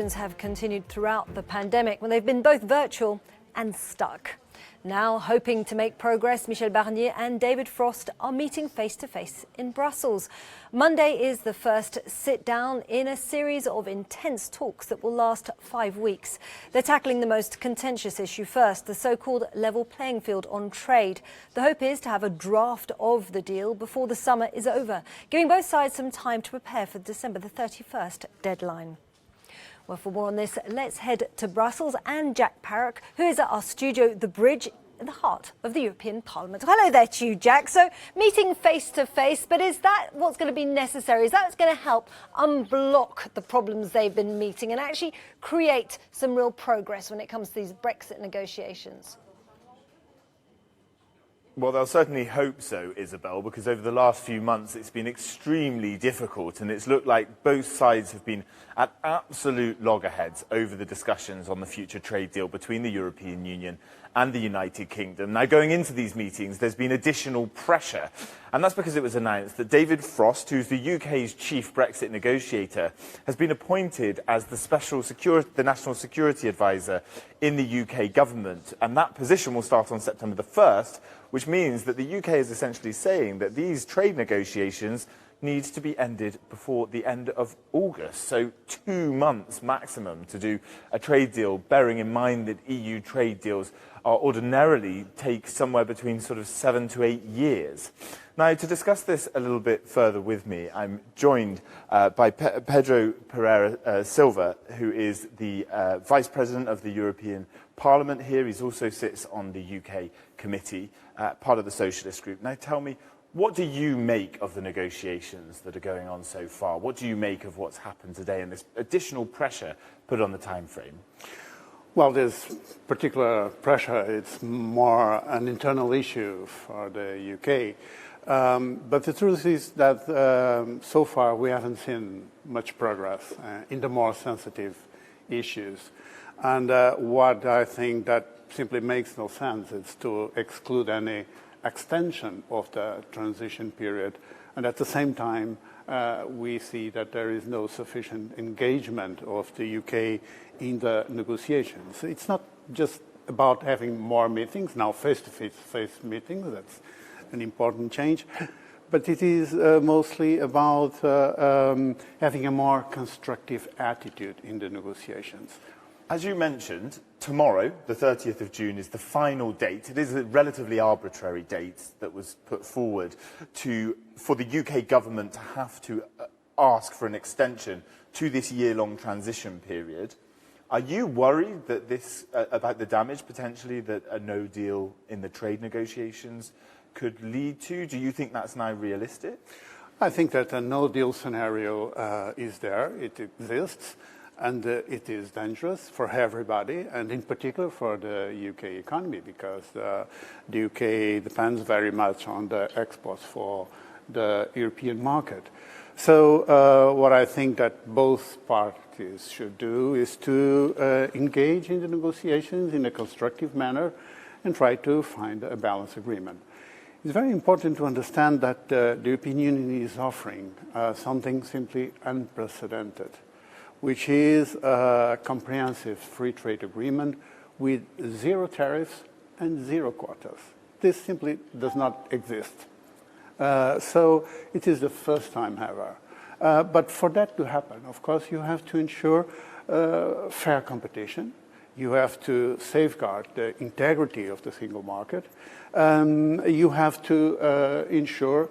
Have continued throughout the pandemic when they've been both virtual and stuck. Now, hoping to make progress, Michel Barnier and David Frost are meeting face-to-face in Brussels. Monday is the first sit-down in a series of intense talks that will last 5 weeks. They're tackling the most contentious issue first, the so-called level playing field on trade. The hope is to have a draft of the deal before the summer is over, giving both sides some time to prepare for December the 31st deadline. Well, for more on this, let's head to Brussels and Jack Parrock, who is at our studio, The Bridge, in the heart of the European Parliament. Hello there to you, Jack. So, meeting face-to-face, but is that what's going to be necessary? Is that what's going to help unblock the problems they've been meeting and actually create some real progress when it comes to these Brexit negotiations? Well, they'll certainly hope so, Isabel, because over the last few months it's been extremely difficult and it's looked like both sides have been at absolute loggerheads over the discussions on the future trade deal between the European Union and the United Kingdom. Now, going into these meetings, there's been additional pressure, and that's because it was announced that David Frost, who's the UK's chief Brexit negotiator, has been appointed as the National Security Advisor in the UK government, and that position will start on September the 1st, which means that the UK is essentially saying that these trade negotiations need to be ended before the end of August. So 2 months maximum to do a trade deal, bearing in mind that EU trade deals are ordinarily take somewhere between sort of 7 to 8 years. Now, to discuss this a little bit further with me, I'm joined by Pedro Pereira Silva, who is the Vice President of the European Parliament here. He also sits on the UK committee, part of the Socialist Group. Now, tell me, what do you make of the negotiations that are going on so far? What do you make of what's happened today and this additional pressure put on the time frame? Well, this particular pressure, it's more an internal issue for the UK. But the truth is that so far we haven't seen much progress in the more sensitive issues. And what I think that simply makes no sense is to exclude any extension of the transition period. And at the same time, we see that there is no sufficient engagement of the UK in the negotiations. It's not just about having more meetings, now face-to-face meetings, that's an important change, but it is mostly about having a more constructive attitude in the negotiations. As you mentioned, tomorrow, the 30th of June, is the final date. It is a relatively arbitrary date that was put forward for the UK government to have to ask for an extension to this year-long transition period. Are you worried that about the damage, potentially, that a no deal in the trade negotiations could lead to? Do you think that's now realistic? I think that a no deal scenario is there, it exists. And it is dangerous for everybody, and in particular for the UK economy, because the UK depends very much on the exports for the European market. So what I think that both parties should do is to engage in the negotiations in a constructive manner and try to find a balanced agreement. It's very important to understand that the European Union is offering something simply unprecedented, which is a comprehensive free trade agreement with 0 tariffs and 0 quotas. This simply does not exist. So it is the first time ever. But for that to happen, of course, you have to ensure fair competition. You have to safeguard the integrity of the single market. You have to ensure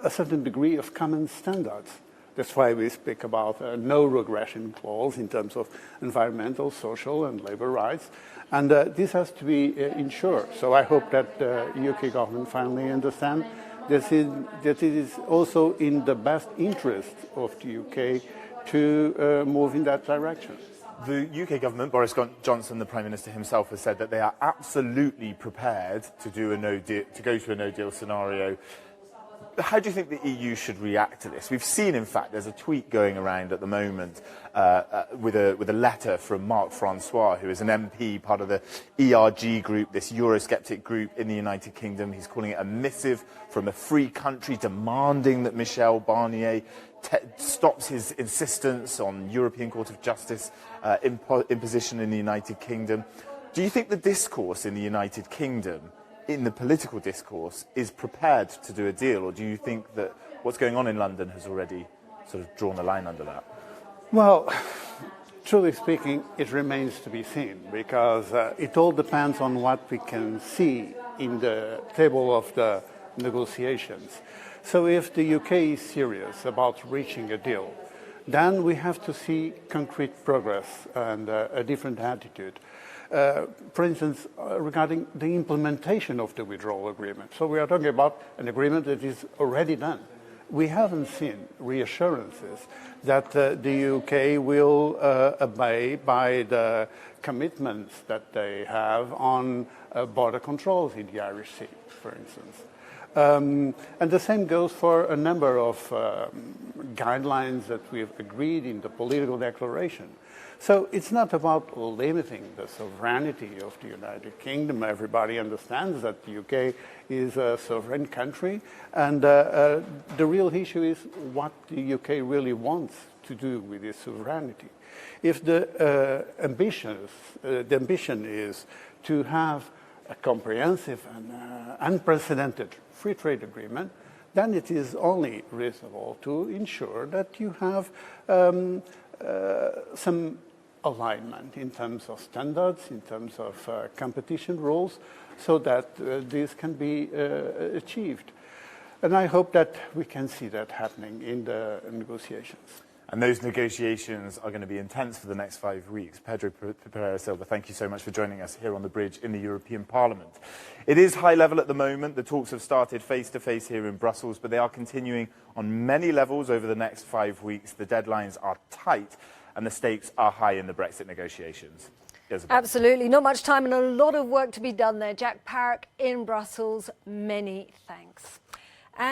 a certain degree of common standards. That's why we speak about no regression clause in terms of environmental, social, and labor rights. And this has to be ensured. So I hope that the UK government finally understands that it is also in the best interest of the UK to move in that direction. The UK government, Boris Johnson, the Prime Minister himself, has said that they are absolutely prepared to go to a no-deal scenario how do you think the EU should react to this? We've seen, in fact, there's a tweet going around at the moment with a letter from Marc Francois, who is an MP, part of the ERG group, this Eurosceptic group in the United Kingdom. He's calling it a missive from a free country demanding that Michel Barnier stops his insistence on European Court of Justice imposition in the United Kingdom. Do you think the discourse in the United Kingdom, in the political discourse, is prepared to do a deal, or do you think that what's going on in London has already sort of drawn a line under that? Well, truly speaking, it remains to be seen, because it all depends on what we can see in the table of the negotiations. So if the UK is serious about reaching a deal, then we have to see concrete progress and a different attitude. For instance, regarding the implementation of the withdrawal agreement. So we are talking about an agreement that is already done. We haven't seen reassurances that the UK will obey by the commitments that they have on border controls in the Irish Sea, for instance. And the same goes for a number of guidelines that we've agreed in the political declaration. So it's not about limiting the sovereignty of the United Kingdom. Everybody understands that the UK is a sovereign country, and the real issue is what the UK really wants to do with its sovereignty. If the ambition is to have a comprehensive and unprecedented free trade agreement, then it is only reasonable to ensure that you have some alignment in terms of standards, in terms of competition rules, so that this can be achieved. And I hope that we can see that happening in the negotiations. And those negotiations are going to be intense for the next 5 weeks. Pedro Pereira Silva, thank you so much for joining us here on the bridge in the European Parliament. It is high level at the moment. The talks have started face-to-face here in Brussels, but they are continuing on many levels over the next 5 weeks. The deadlines are tight, and the stakes are high in the Brexit negotiations. Isabel. Absolutely. Not much time and a lot of work to be done there. Jack Parrock in Brussels, many thanks. And